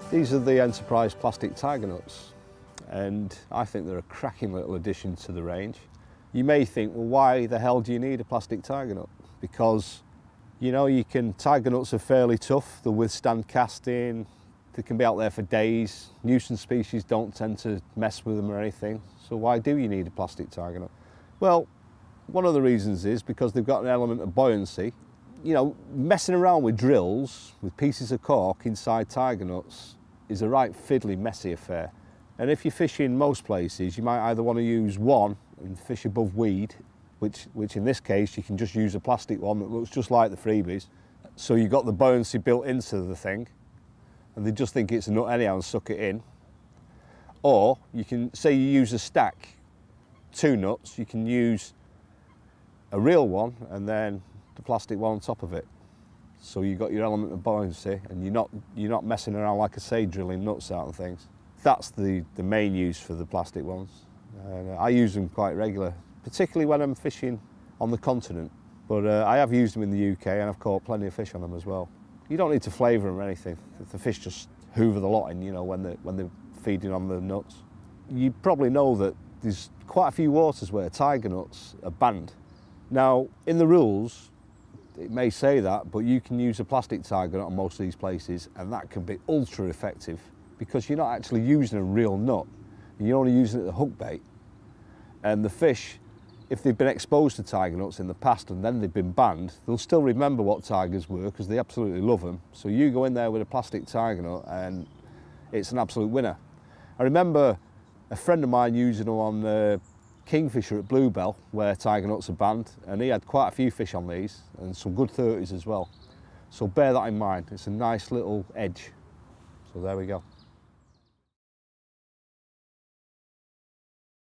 These are the Enterprise plastic tiger nuts, and I think they're a cracking little addition to the range. You may think, well, why the hell do you need a plastic tiger nut? Because, you know, tiger nuts are fairly tough, they'll withstand casting, they can be out there for days. Nuisance species don't tend to mess with them or anything, so why do you need a plastic tiger nut? Well, one of the reasons is because they've got an element of buoyancy. You know, messing around with drills, with pieces of cork inside tiger nuts is a right fiddly, messy affair. And if you fish in most places, you might either want to use one and fish above weed, which in this case you can just use a plastic one that looks just like the freebies. So you've got the buoyancy built into the thing, and they just think it's a nut anyhow and suck it in. Or you can, say you use a stack, 2 nuts, you can use a real one and then the plastic one on top of it. So you've got your element of buoyancy, and you're not messing around, like I say, drilling nuts out and things. That's the main use for the plastic ones. I use them quite regular, particularly when I'm fishing on the continent. But I have used them in the UK, and I've caught plenty of fish on them as well. You don't need to flavour them or anything. The fish just hoover the lot in, you know, when they're feeding on the nuts. You probably know that there's quite a few waters where tiger nuts are banned. Now, in the rules, it may say that, but you can use a plastic tiger nut on most of these places, and that can be ultra effective because you're not actually using a real nut. You're only using it as a hook bait. And the fish, if they've been exposed to tiger nuts in the past and then they've been banned, they'll still remember what tigers were because they absolutely love them. So you go in there with a plastic tiger nut and it's an absolute winner. I remember a friend of mine using them on kingfisher at Bluebell, where tiger nuts are banned, and he had quite a few fish on these and some good 30s as well. So bear that in mind, it's a nice little edge. So there we go.